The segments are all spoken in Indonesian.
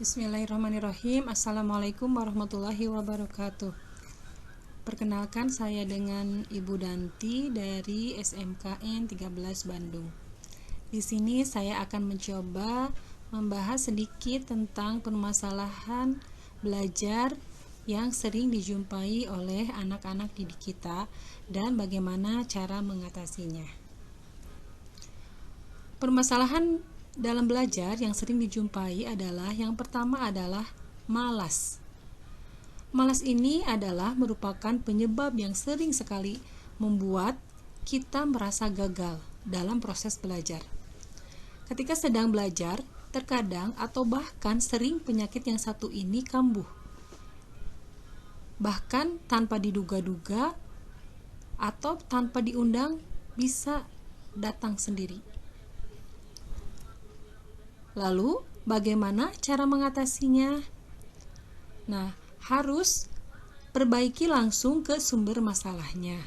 Bismillahirrahmanirrahim. Assalamualaikum warahmatullahi wabarakatuh. Perkenalkan, saya dengan Ibu Danti dari SMKN 13 Bandung. Di sini saya akan mencoba membahas sedikit tentang permasalahan belajar yang sering dijumpai oleh anak-anak didik kita dan bagaimana cara mengatasinya. Permasalahan dalam belajar yang sering dijumpai adalah yang pertama adalah malas. Malas ini adalah merupakan penyebab yang sering sekali membuat kita merasa gagal dalam proses belajar. Ketika sedang belajar, terkadang atau bahkan sering penyakit yang satu ini kambuh. Bahkan tanpa diduga-duga atau tanpa diundang bisa datang sendiri. Lalu, bagaimana cara mengatasinya? Nah, harus perbaiki langsung ke sumber masalahnya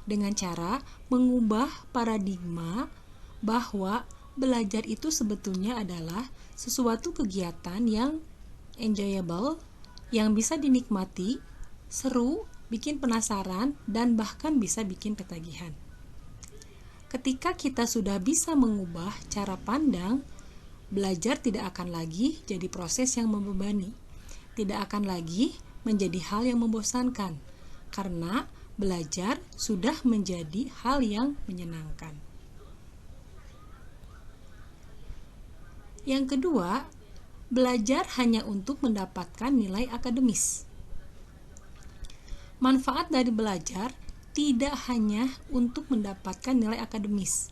dengan cara mengubah paradigma bahwa belajar itu sebetulnya adalah sesuatu kegiatan yang enjoyable, yang bisa dinikmati, seru, bikin penasaran, dan bahkan bisa bikin ketagihan. Ketika kita sudah bisa mengubah cara pandang, belajar tidak akan lagi jadi proses yang membebani, tidak akan lagi menjadi hal yang membosankan, karena belajar sudah menjadi hal yang menyenangkan. Yang kedua, belajar hanya untuk mendapatkan nilai akademis. Manfaat dari belajar tidak hanya untuk mendapatkan nilai akademis.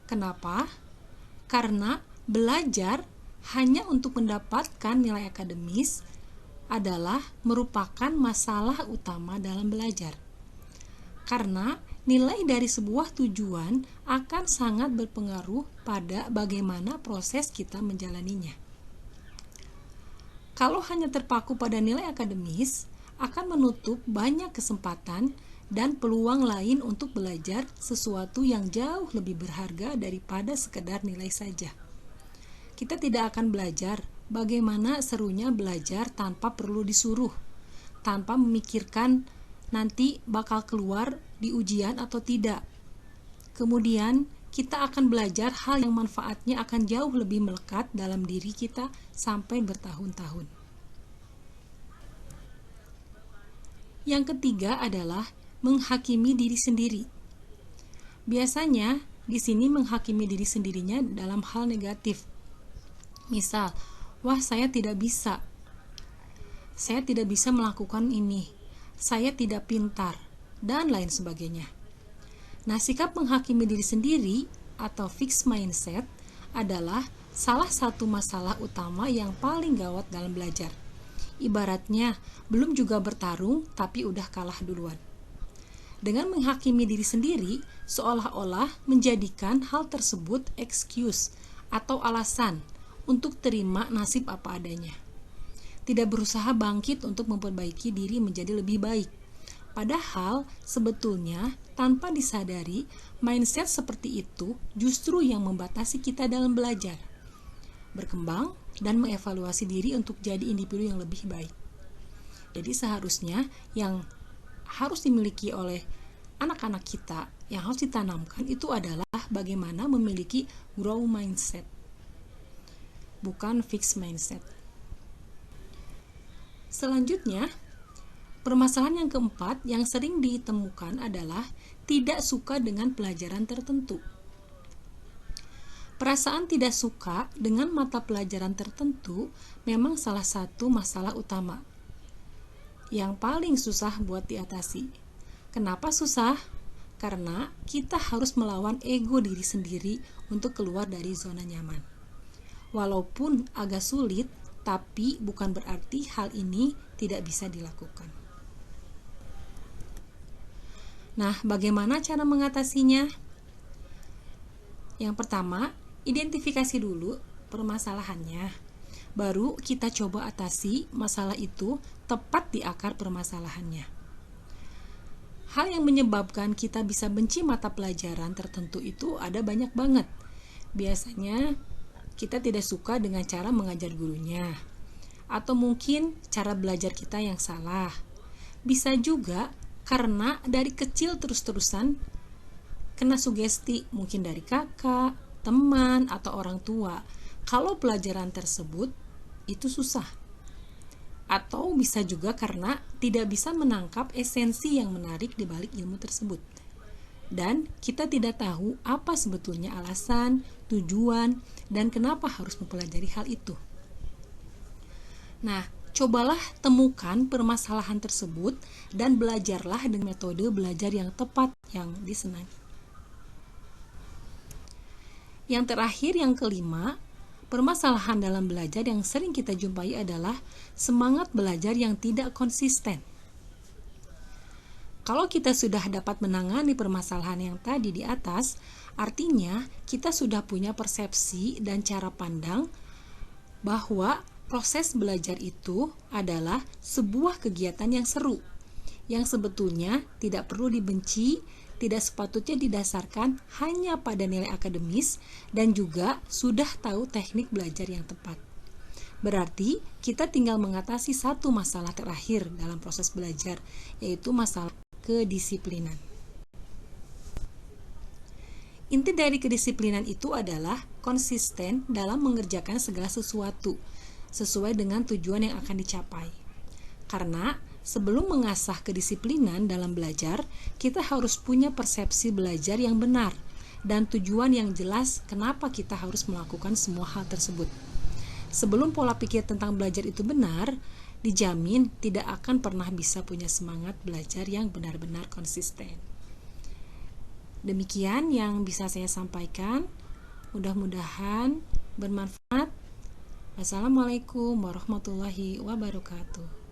Kenapa? Karena belajar hanya untuk mendapatkan nilai akademis adalah merupakan masalah utama dalam belajar. Karena nilai dari sebuah tujuan akan sangat berpengaruh pada bagaimana proses kita menjalaninya. Kalau hanya terpaku pada nilai akademis, akan menutup banyak kesempatan dan peluang lain untuk belajar sesuatu yang jauh lebih berharga daripada sekedar nilai saja. Kita tidak akan belajar bagaimana serunya belajar tanpa perlu disuruh, tanpa memikirkan nanti bakal keluar di ujian atau tidak. Kemudian, kita akan belajar hal yang manfaatnya akan jauh lebih melekat dalam diri kita sampai bertahun-tahun. Yang ketiga adalah menghakimi diri sendiri. Biasanya, di sini menghakimi diri sendirinya dalam hal negatif. Misal, wah saya tidak bisa melakukan ini, saya tidak pintar, dan lain sebagainya. Nah, sikap menghakimi diri sendiri atau fixed mindset adalah salah satu masalah utama yang paling gawat dalam belajar. Ibaratnya, belum juga bertarung tapi udah kalah duluan. Dengan menghakimi diri sendiri, seolah-olah menjadikan hal tersebut excuse atau alasan untuk terima nasib apa adanya. Tidak berusaha bangkit untuk memperbaiki diri menjadi lebih baik. Padahal sebetulnya tanpa disadari, mindset seperti itu justru yang membatasi kita dalam belajar, berkembang, dan mengevaluasi diri untuk jadi individu yang lebih baik. Jadi seharusnya yang harus dimiliki oleh anak-anak kita, yang harus ditanamkan itu adalah bagaimana memiliki grow mindset, bukan fixed mindset. Selanjutnya, permasalahan yang keempat yang sering ditemukan adalah tidak suka dengan pelajaran tertentu. Perasaan tidak suka dengan mata pelajaran tertentu memang salah satu masalah utama yang paling susah buat diatasi. Kenapa susah? Karena kita harus melawan ego diri sendiri untuk keluar dari zona nyaman. Walaupun agak sulit, tapi bukan berarti hal ini tidak bisa dilakukan. Nah, bagaimana cara mengatasinya? Yang pertama, identifikasi dulu permasalahannya. Baru kita coba atasi masalah itu tepat di akar permasalahannya. Hal yang menyebabkan kita bisa benci mata pelajaran tertentu itu ada banyak banget. Biasanya kita tidak suka dengan cara mengajar gurunya. atau mungkin cara belajar kita yang salah. Bisa juga karena dari kecil terus-terusan kena sugesti, mungkin dari kakak, teman, atau orang tua, kalau pelajaran tersebut itu susah. Atau bisa juga karena tidak bisa menangkap esensi yang menarik di balik ilmu tersebut. Dan kita tidak tahu apa sebetulnya alasan, tujuan, dan kenapa harus mempelajari hal itu. Nah, cobalah temukan permasalahan tersebut dan belajarlah dengan metode belajar yang tepat yang disenangi. Yang terakhir, yang kelima, permasalahan dalam belajar yang sering kita jumpai adalah semangat belajar yang tidak konsisten. Kalau kita sudah dapat menangani permasalahan yang tadi di atas, artinya kita sudah punya persepsi dan cara pandang bahwa proses belajar itu adalah sebuah kegiatan yang seru, yang sebetulnya tidak perlu dibenci, tidak sepatutnya didasarkan hanya pada nilai akademis, dan juga sudah tahu teknik belajar yang tepat. Berarti kita tinggal mengatasi satu masalah terakhir dalam proses belajar, yaitu masalah kedisiplinan. Inti dari kedisiplinan itu adalah konsisten dalam mengerjakan segala sesuatu sesuai dengan tujuan yang akan dicapai. Karena sebelum mengasah kedisiplinan dalam belajar, kita harus punya persepsi belajar yang benar dan tujuan yang jelas kenapa kita harus melakukan semua hal tersebut. Sebelum pola pikir tentang belajar itu benar, dijamin tidak akan pernah bisa punya semangat belajar yang benar-benar konsisten. Demikian yang bisa saya sampaikan. Mudah-mudahan bermanfaat. Wassalamualaikum warahmatullahi wabarakatuh.